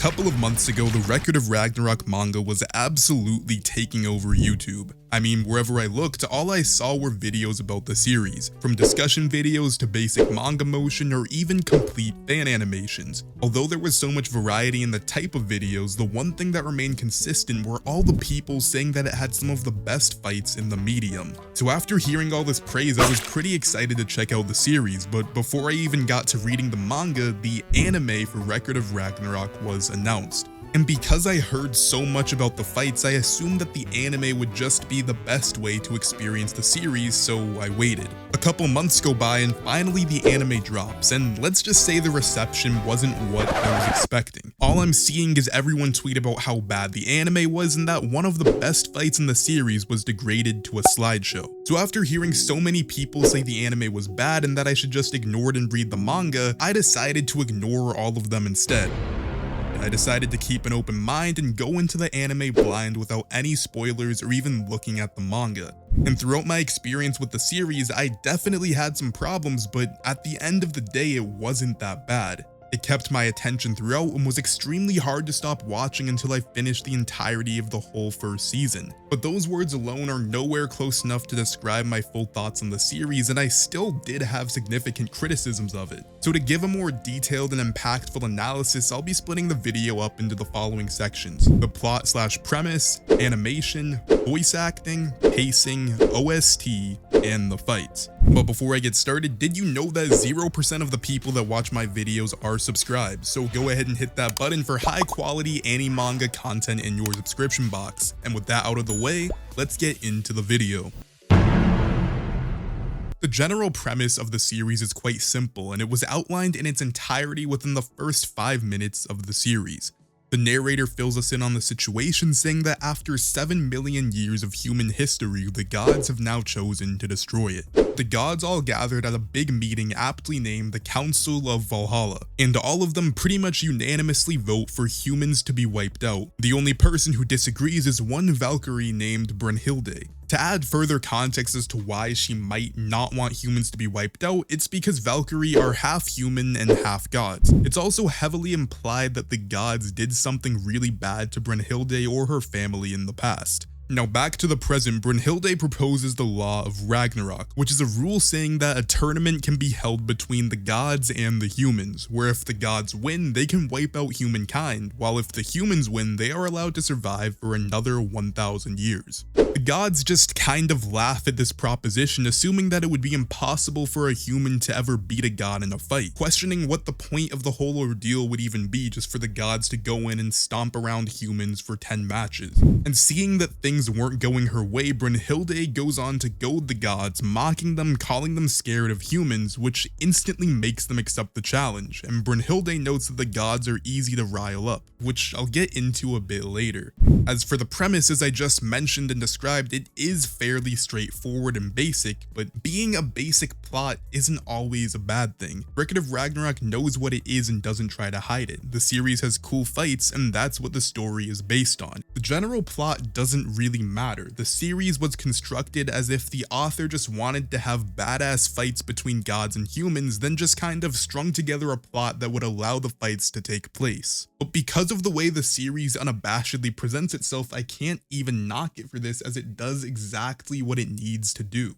couple of months ago, the Record of Ragnarok manga was absolutely taking over YouTube. I mean, wherever I looked, all I saw were videos about the series, from discussion videos to basic manga motion or even complete fan animations. Although there was so much variety in the type of videos, the one thing that remained consistent were all the people saying that it had some of the best fights in the medium. So after hearing all this praise, I was pretty excited to check out the series, but before I even got to reading the manga, the anime for Record of Ragnarok was announced. And because I heard so much about the fights, I assumed that the anime would just be the best way to experience the series, so I waited. A couple months go by and finally the anime drops, and let's just say the reception wasn't what I was expecting. All I'm seeing is everyone tweet about how bad the anime was and that one of the best fights in the series was degraded to a slideshow. So after hearing so many people say the anime was bad and that I should just ignore it and read the manga, I decided to ignore all of them instead. I decided to keep an open mind and go into the anime blind without any spoilers or even looking at the manga. And throughout my experience with the series, I definitely had some problems, but at the end of the day, it wasn't that bad. It kept my attention throughout and was extremely hard to stop watching until I finished the entirety of the whole first season. But those words alone are nowhere close enough to describe my full thoughts on the series, and I still did have significant criticisms of it. So to give a more detailed and impactful analysis, I'll be splitting the video up into the following sections: the plot/premise, animation, voice acting, pacing, OST, and the fights. But before I get started, did you know that 0% of the people that watch my videos are subscribed? So go ahead and hit that button for high quality anime manga content in your subscription box. And with that out of the way, let's get into the video. The general premise of the series is quite simple, and it was outlined in its entirety within the first 5 minutes of the series. The narrator fills us in on the situation, saying that after 7 million years of human history, the gods have now chosen to destroy it. The gods all gathered at a big meeting aptly named the Council of Valhalla, and all of them pretty much unanimously vote for humans to be wiped out. The only person who disagrees is one Valkyrie named Brunhilde. To add further context as to why she might not want humans to be wiped out, it's because Valkyrie are half human and half gods. It's also heavily implied that the gods did something really bad to Brunhilde or her family in the past. Now back to the present, Brunhilde proposes the law of Ragnarok, which is a rule saying that a tournament can be held between the gods and the humans, where if the gods win, they can wipe out humankind, while if the humans win, they are allowed to survive for another 1,000 years. The gods just kind of laugh at this proposition, assuming that it would be impossible for a human to ever beat a god in a fight, questioning what the point of the whole ordeal would even be just for the gods to go in and stomp around humans for 10 matches. And seeing that things weren't going her way, Brunhilde goes on to goad the gods, mocking them, calling them scared of humans, which instantly makes them accept the challenge, and Brunhilde notes that the gods are easy to rile up, which I'll get into a bit later. As for the premise, as I just mentioned and described, it is fairly straightforward and basic, but being a basic plot isn't always a bad thing. Record of Ragnarok knows what it is and doesn't try to hide it. The series has cool fights, and that's what the story is based on. The general plot doesn't really matter. The series was constructed as if the author just wanted to have badass fights between gods and humans, then just kind of strung together a plot that would allow the fights to take place. But because of the way the series unabashedly presents itself, I can't even knock it for this, as it does exactly what it needs to do.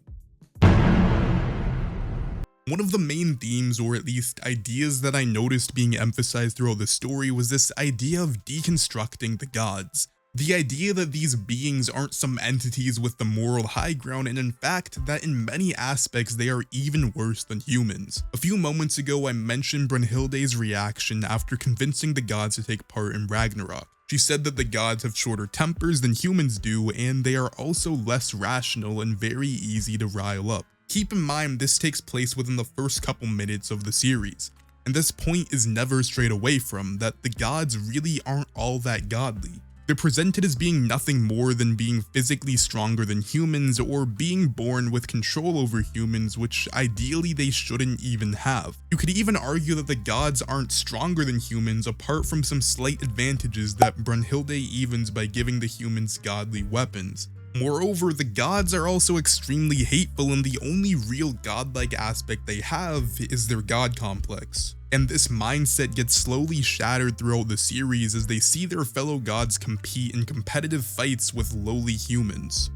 One of the main themes, or at least ideas, that I noticed being emphasized throughout the story was this idea of deconstructing the gods. The idea that these beings aren't some entities with the moral high ground, and in fact that in many aspects they are even worse than humans. A few moments ago I mentioned Brunhilde's reaction after convincing the gods to take part in Ragnarok. She said that the gods have shorter tempers than humans do, and they are also less rational and very easy to rile up. Keep in mind this takes place within the first couple minutes of the series, and this point is never strayed away from, that the gods really aren't all that godly. They're presented as being nothing more than being physically stronger than humans, or being born with control over humans, which ideally they shouldn't even have. You could even argue that the gods aren't stronger than humans apart from some slight advantages that Brunhilde evens by giving the humans godly weapons. Moreover, the gods are also extremely hateful, and the only real godlike aspect they have is their god complex. And this mindset gets slowly shattered throughout the series as they see their fellow gods compete in competitive fights with lowly humans.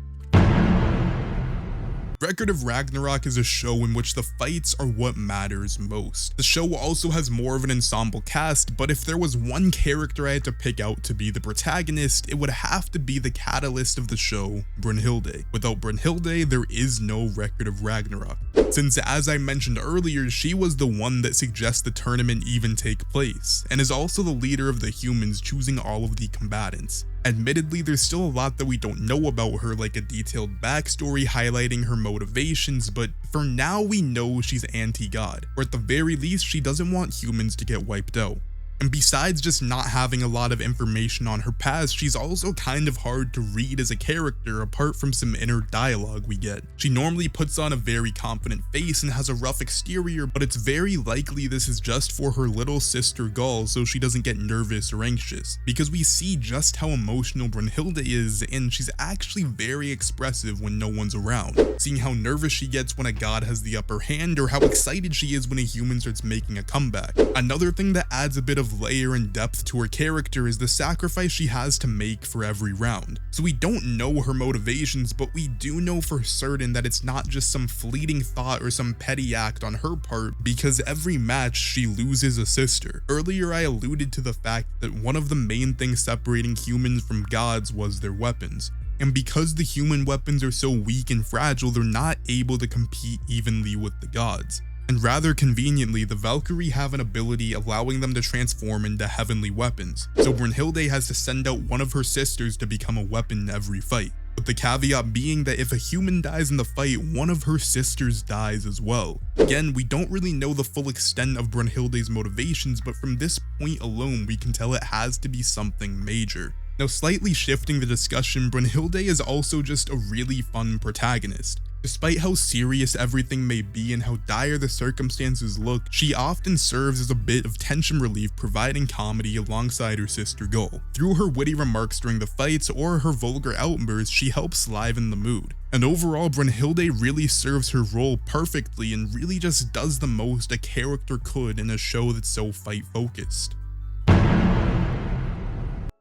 Record of Ragnarok is a show in which the fights are what matters most. The show also has more of an ensemble cast, but if there was one character I had to pick out to be the protagonist, it would have to be the catalyst of the show, Brunhilde. Without Brunhilde, there is no Record of Ragnarok. Since, as I mentioned earlier, she was the one that suggests the tournament even take place, and is also the leader of the humans choosing all of the combatants. Admittedly, there's still a lot that we don't know about her, like a detailed backstory highlighting her motivations, but for now we know she's anti-god, or at the very least she doesn't want humans to get wiped out. And besides just not having a lot of information on her past, she's also kind of hard to read as a character apart from some inner dialogue we get. She normally puts on a very confident face and has a rough exterior, but it's very likely this is just for her little sister Gull so she doesn't get nervous or anxious, because we see just how emotional Brunhilde is, and she's actually very expressive when no one's around, seeing how nervous she gets when a god has the upper hand, or how excited she is when a human starts making a comeback. Another thing that adds a bit of layer and depth to her character is the sacrifice she has to make for every round. So we don't know her motivations, but we do know for certain that it's not just some fleeting thought or some petty act on her part, because every match she loses a sister. Earlier I alluded to the fact that one of the main things separating humans from gods was their weapons. And because the human weapons are so weak and fragile, they're not able to compete evenly with the gods. And rather conveniently, the Valkyrie have an ability allowing them to transform into heavenly weapons, so Brunhilde has to send out one of her sisters to become a weapon in every fight, with the caveat being that if a human dies in the fight, one of her sisters dies as well. Again, we don't really know the full extent of Brunhilde's motivations, but from this point alone we can tell it has to be something major. Now, slightly shifting the discussion, Brunhilde is also just a really fun protagonist. Despite how serious everything may be and how dire the circumstances look, she often serves as a bit of tension relief, providing comedy alongside her sister Gull. Through her witty remarks during the fights or her vulgar outbursts, she helps liven the mood. And overall, Brunhilde really serves her role perfectly and really just does the most a character could in a show that's so fight-focused.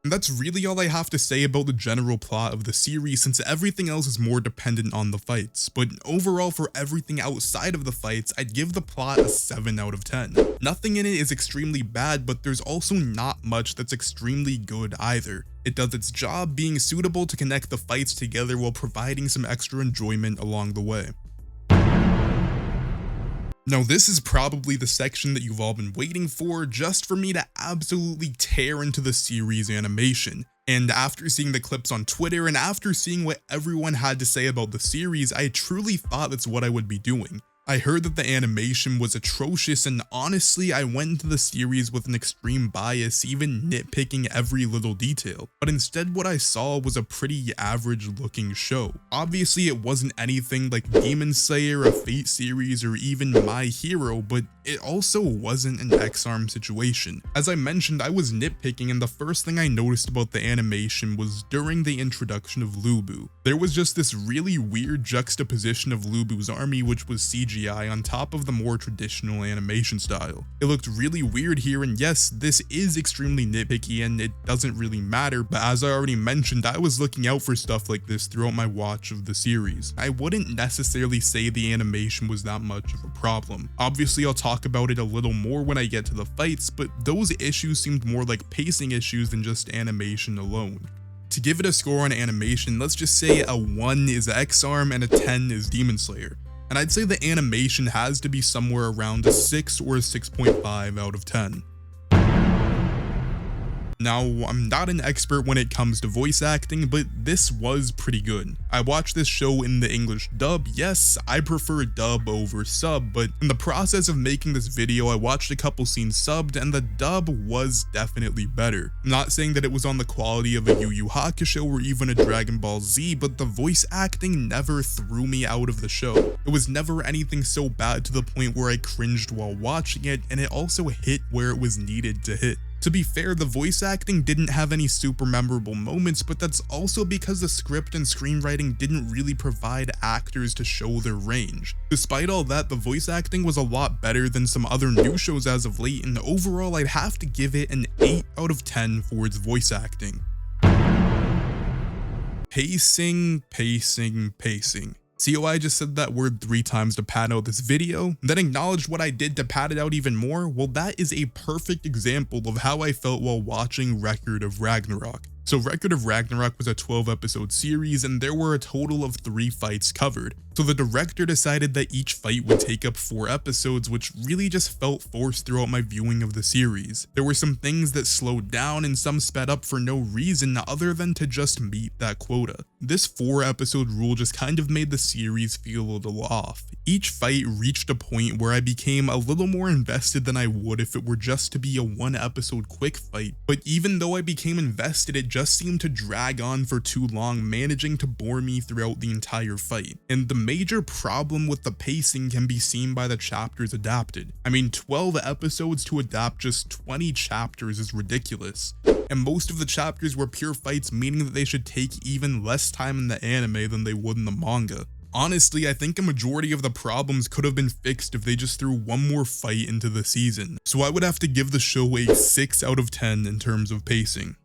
And that's really all I have to say about the general plot of the series, since everything else is more dependent on the fights. But overall, for everything outside of the fights, I'd give the plot a 7 out of 10. Nothing in it is extremely bad, but there's also not much that's extremely good either. It does its job being suitable to connect the fights together while providing some extra enjoyment along the way. Now, this is probably the section that you've all been waiting for, just for me to absolutely tear into the series animation. And after seeing the clips on Twitter and after seeing what everyone had to say about the series, I truly thought that's what I would be doing. I heard that the animation was atrocious, and honestly, I went into the series with an extreme bias, even nitpicking every little detail. But instead, what I saw was a pretty average looking show. Obviously, it wasn't anything like Demon Slayer, a Fate series, or even My Hero, but it also wasn't an X-Arm situation. As I mentioned, I was nitpicking, and the first thing I noticed about the animation was during the introduction of Lubu. There was just this really weird juxtaposition of Lubu's army, which was CGI on top of the more traditional animation style. It looked really weird here, and yes, this is extremely nitpicky and it doesn't really matter, but as I already mentioned, I was looking out for stuff like this throughout my watch of the series. I wouldn't necessarily say the animation was that much of a problem. Obviously, I'll talk about it a little more when I get to the fights, but those issues seemed more like pacing issues than just animation alone. To give it a score on animation, let's just say a 1 is X-Arm and a 10 is Demon Slayer. And I'd say the animation has to be somewhere around a 6 or a 6.5 out of 10. Now, I'm not an expert when it comes to voice acting, but this was pretty good. I watched this show in the English dub. Yes, I prefer dub over sub, but in the process of making this video, I watched a couple scenes subbed, and the dub was definitely better. I'm not saying that it was on the quality of a Yu Yu Hakusho or even a Dragon Ball Z, but the voice acting never threw me out of the show. It was never anything so bad to the point where I cringed while watching it, and it also hit where it was needed to hit. To be fair, the voice acting didn't have any super memorable moments, but that's also because the script and screenwriting didn't really provide actors to show their range. Despite all that, the voice acting was a lot better than some other new shows as of late, and overall I'd have to give it an 8 out of 10 for its voice acting. Pacing. See how I just said that word 3 times to pad out this video, then acknowledged what I did to pad it out even more? Well, that is a perfect example of how I felt while watching Record of Ragnarok. So Record of Ragnarok was a 12-episode series, and there were a total of 3 fights covered. So the director decided that each fight would take up 4 episodes, which really just felt forced throughout my viewing of the series. There were some things that slowed down and some sped up for no reason other than to just meet that quota. This 4-episode rule just kind of made the series feel a little off. Each fight reached a point where I became a little more invested than I would if it were just to be a 1-episode quick fight, but even though I became invested, it just seemed to drag on for too long, managing to bore me throughout the entire fight. And the major problem with the pacing can be seen by the chapters adapted. I mean, 12 episodes to adapt just 20 chapters is ridiculous. And most of the chapters were pure fights, meaning that they should take even less time in the anime than they would in the manga. Honestly, I think a majority of the problems could have been fixed if they just threw one more fight into the season. So I would have to give the show a 6 out of 10 in terms of pacing.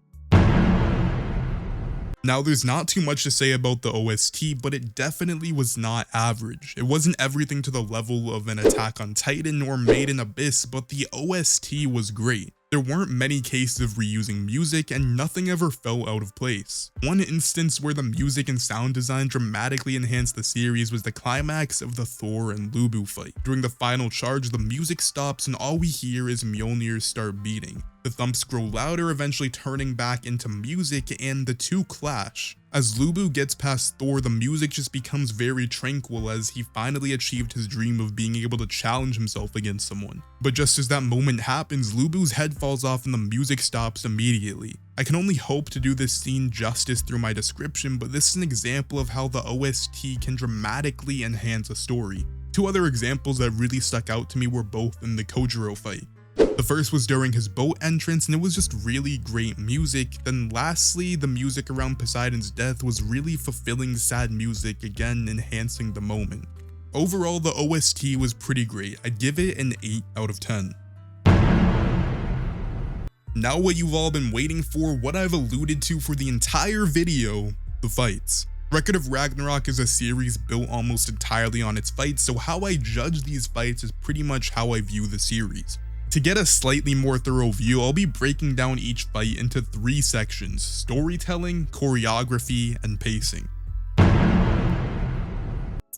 Now, there's not too much to say about the OST, but it definitely was not average. It wasn't everything to the level of an Attack on Titan or Made in Abyss, but the OST was great. There weren't many cases of reusing music, and nothing ever felt out of place. One instance where the music and sound design dramatically enhanced the series was the climax of the Thor and Lubu fight. During the final charge, the music stops and all we hear is Mjolnir start beating. The thumps grow louder, eventually turning back into music, and the two clash. As Lubu gets past Thor, the music just becomes very tranquil as he finally achieved his dream of being able to challenge himself against someone. But just as that moment happens, Lubu's head falls off and the music stops immediately. I can only hope to do this scene justice through my description, but this is an example of how the OST can dramatically enhance a story. 2 other examples that really stuck out to me were both in the Kojiro fight. The first was during his boat entrance, and it was just really great music. Then lastly, the music around Poseidon's death was really fulfilling sad music, again enhancing the moment. Overall, the OST was pretty great. I'd give it an 8 out of 10. Now what you've all been waiting for, what I've alluded to for the entire video, the fights. Record of Ragnarok is a series built almost entirely on its fights, so how I judge these fights is pretty much how I view the series. To get a slightly more thorough view, I'll be breaking down each fight into 3 sections: storytelling, choreography, and pacing.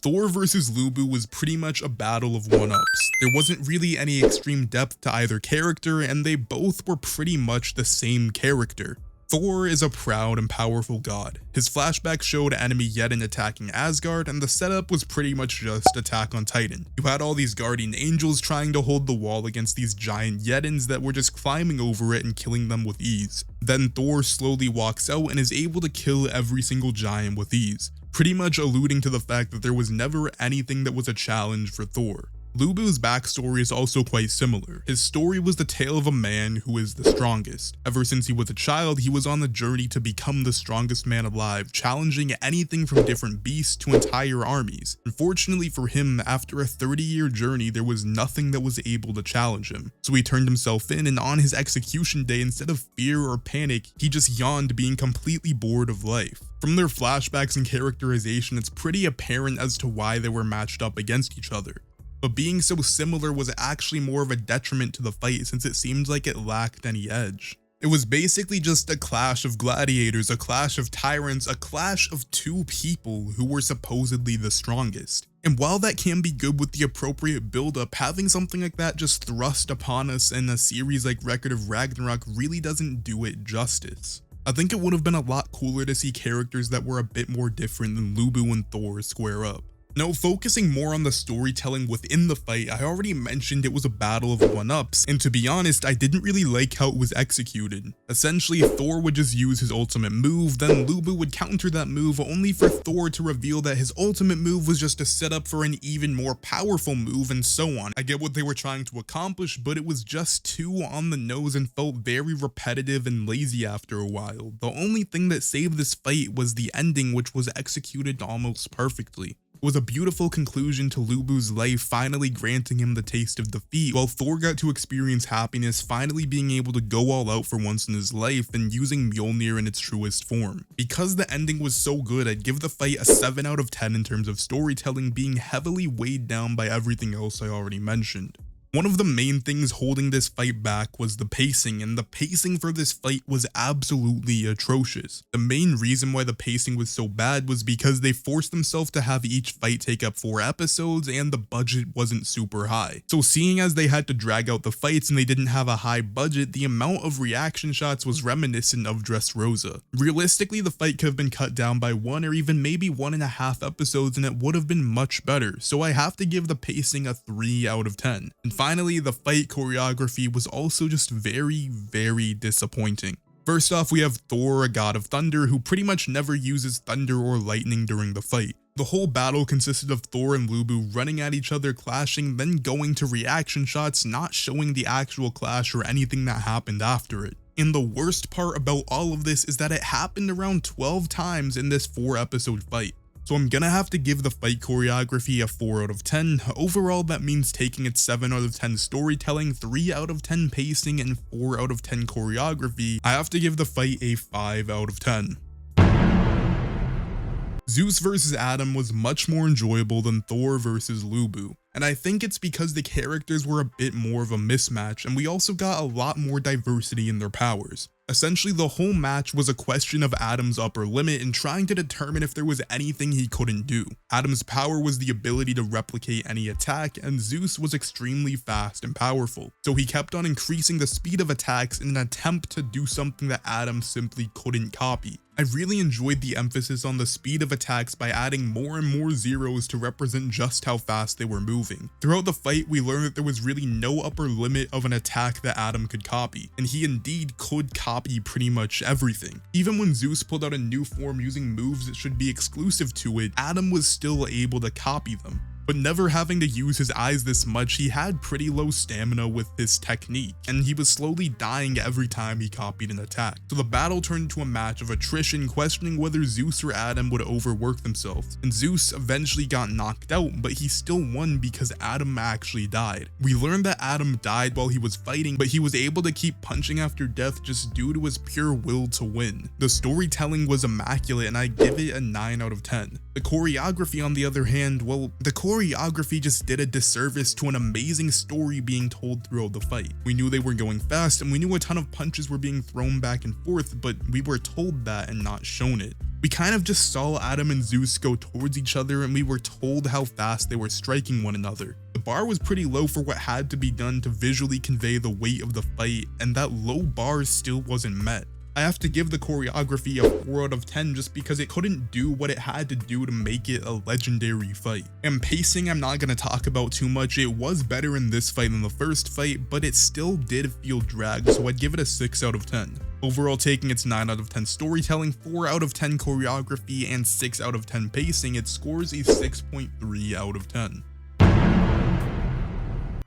Thor vs Lubu was pretty much a battle of one-ups. There wasn't really any extreme depth to either character, and they both were pretty much the same character. Thor is a proud and powerful god. His flashback showed enemy Yedin attacking Asgard, and the setup was pretty much just Attack on Titan. You had all these guardian angels trying to hold the wall against these giant Yedins that were just climbing over it and killing them with ease. Then Thor slowly walks out and is able to kill every single giant with ease, pretty much alluding to the fact that there was never anything that was a challenge for Thor. Lubu's backstory is also quite similar. His story was the tale of a man who is the strongest. Ever since he was a child, he was on the journey to become the strongest man alive, challenging anything from different beasts to entire armies. Unfortunately for him, after a 30-year journey, there was nothing that was able to challenge him. So he turned himself in, and on his execution day, instead of fear or panic, he just yawned, being completely bored of life. From their flashbacks and characterization, it's pretty apparent as to why they were matched up against each other. But being so similar was actually more of a detriment to the fight, since it seemed like it lacked any edge. It was basically just a clash of gladiators, a clash of tyrants, a clash of 2 people who were supposedly the strongest. And while that can be good with the appropriate build-up, having something like that just thrust upon us in a series like Record of Ragnarok really doesn't do it justice. I think it would have been a lot cooler to see characters that were a bit more different than Lubu and Thor square up. Now, focusing more on the storytelling within the fight, I already mentioned it was a battle of one-ups, and to be honest, I didn't really like how it was executed. Essentially, Thor would just use his ultimate move, then Lubu would counter that move, only for Thor to reveal that his ultimate move was just a setup for an even more powerful move, and so on. I get what they were trying to accomplish, but it was just too on the nose and felt very repetitive and lazy after a while. The only thing that saved this fight was the ending, which was executed almost perfectly. It was a beautiful conclusion to Lubu's life, finally granting him the taste of defeat, while Thor got to experience happiness, finally being able to go all out for once in his life and using Mjolnir in its truest form. Because the ending was so good, I'd give the fight a 7 out of 10 in terms of storytelling, being heavily weighed down by everything else I already mentioned. One of the main things holding this fight back was the pacing, and the pacing for this fight was absolutely atrocious. The main reason why the pacing was so bad was because they forced themselves to have each fight take up 4 episodes and the budget wasn't super high. So seeing as they had to drag out the fights and they didn't have a high budget, the amount of reaction shots was reminiscent of Dressrosa. Realistically, the fight could have been cut down by 1 or even maybe 1.5 episodes and it would have been much better, so I have to give the pacing a 3 out of 10. And finally, the fight choreography was also just very disappointing. First off, we have Thor, a god of thunder, who pretty much never uses thunder or lightning during the fight. The whole battle consisted of Thor and Lubu running at each other, clashing, then going to reaction shots, not showing the actual clash or anything that happened after it. And the worst part about all of this is that it happened around 12 times in this 4-episode fight. So I'm gonna have to give the fight choreography a 4 out of 10. Overall, that means taking its 7 out of 10 storytelling, 3 out of 10 pacing, and 4 out of 10 choreography. I have to give the fight a 5 out of 10. Zeus vs. Adam was much more enjoyable than Thor vs. Lubu, and I think it's because the characters were a bit more of a mismatch, and we also got a lot more diversity in their powers. Essentially, the whole match was a question of Adam's upper limit and trying to determine if there was anything he couldn't do. Adam's power was the ability to replicate any attack, and Zeus was extremely fast and powerful, so he kept on increasing the speed of attacks in an attempt to do something that Adam simply couldn't copy. I really enjoyed the emphasis on the speed of attacks by adding more and more zeros to represent just how fast they were moving. Throughout the fight, we learned that there was really no upper limit of an attack that Adam could copy, and he indeed could copy pretty much everything. Even when Zeus pulled out a new form using moves that should be exclusive to it, Adam was still able to copy them. But never having to use his eyes this much, he had pretty low stamina with this technique, and he was slowly dying every time he copied an attack. So the battle turned into a match of attrition, questioning whether Zeus or Adam would overwork themselves, and Zeus eventually got knocked out, but he still won because Adam actually died. We learned that Adam died while he was fighting, but he was able to keep punching after death just due to his pure will to win. The storytelling was immaculate, and I give it a 9 out of 10. The choreography, on the other hand, well, the choreography just did a disservice to an amazing story being told throughout the fight. We knew they were going fast, and we knew a ton of punches were being thrown back and forth, but we were told that and not shown it. We kind of just saw Adam and Zeus go towards each other, and we were told how fast they were striking one another. The bar was pretty low for what had to be done to visually convey the weight of the fight, and that low bar still wasn't met. I have to give the choreography a 4 out of 10 just because it couldn't do what it had to do to make it a legendary fight. And pacing, I'm not going to talk about too much. It was better in this fight than the first fight, but it still did feel dragged, so I'd give it a 6 out of 10. Overall, taking its 9 out of 10 storytelling, 4 out of 10 choreography, and 6 out of 10 pacing, it scores a 6.3 out of 10.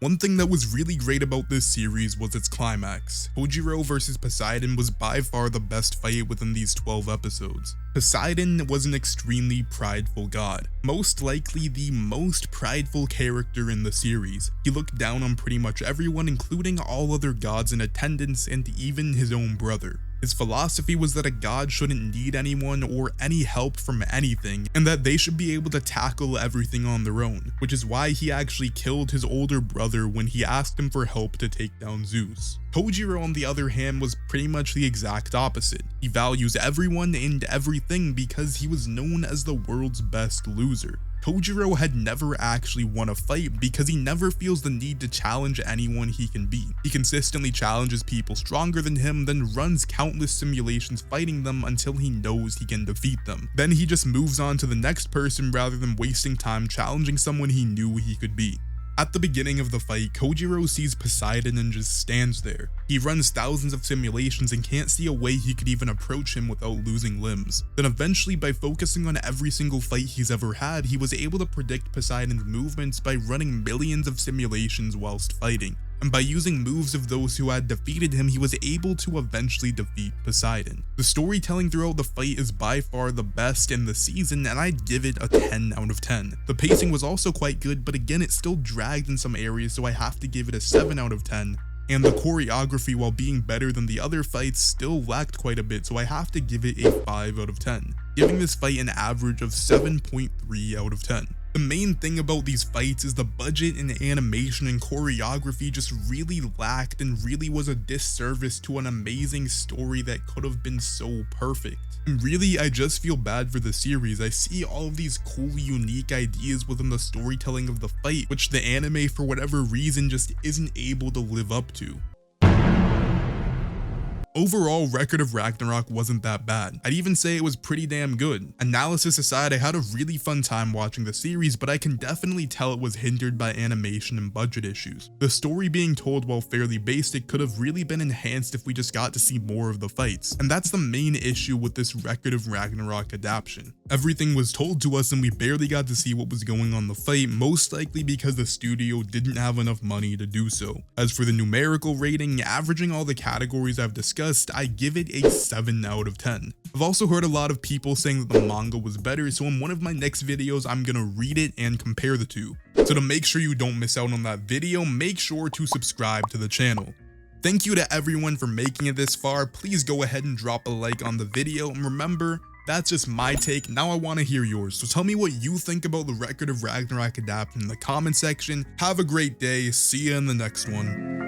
One thing that was really great about this series was its climax. Kojiro vs. Poseidon was by far the best fight within these 12 episodes. Poseidon was an extremely prideful god, most likely the most prideful character in the series. He looked down on pretty much everyone, including all other gods in attendance and even his own brother. His philosophy was that a god shouldn't need anyone or any help from anything, and that they should be able to tackle everything on their own, which is why he actually killed his older brother when he asked him for help to take down Zeus. Kojiro, on the other hand, was pretty much the exact opposite. He values everyone and everything because he was known as the world's best loser. Kojiro had never actually won a fight because he never feels the need to challenge anyone he can beat. He consistently challenges people stronger than him, then runs countless simulations fighting them until he knows he can defeat them. Then he just moves on to the next person rather than wasting time challenging someone he knew he could beat. At the beginning of the fight, Kojiro sees Poseidon and just stands there. He runs thousands of simulations and can't see a way he could even approach him without losing limbs. Then eventually, by focusing on every single fight he's ever had, he was able to predict Poseidon's movements by running millions of simulations whilst fighting. And by using moves of those who had defeated him, he was able to eventually defeat Poseidon. The storytelling throughout the fight is by far the best in the season, and I'd give it a 10 out of 10. The pacing was also quite good, but again, it still dragged in some areas, so I have to give it a 7 out of 10. And the choreography, while being better than the other fights, still lacked quite a bit, so I have to give it a 5 out of 10, giving this fight an average of 7.3 out of 10. The main thing about these fights is the budget and animation and choreography just really lacked and really was a disservice to an amazing story that could have been so perfect. And really, I just feel bad for the series. I see all of these cool, unique ideas within the storytelling of the fight, which the anime for whatever reason just isn't able to live up to. Overall, Record of Ragnarok wasn't that bad. I'd even say it was pretty damn good. Analysis aside, I had a really fun time watching the series, but I can definitely tell it was hindered by animation and budget issues. The story being told, while fairly basic, could have really been enhanced if we just got to see more of the fights. And that's the main issue with this Record of Ragnarok adaptation. Everything was told to us and we barely got to see what was going on in the fight, most likely because the studio didn't have enough money to do so. As for the numerical rating, averaging all the categories I've discussed, I give it a 7 out of 10. I've also heard a lot of people saying that the manga was better, so in one of my next videos, I'm gonna read it and compare the two. So to make sure you don't miss out on that video, make sure to subscribe to the channel. Thank you to everyone for making it this far. Please go ahead and drop a like on the video, and remember, that's just my take. Now I want to hear yours, so tell me what you think about the Record of Ragnarok adaptation in the comment section. Have a great day, see you in the next one.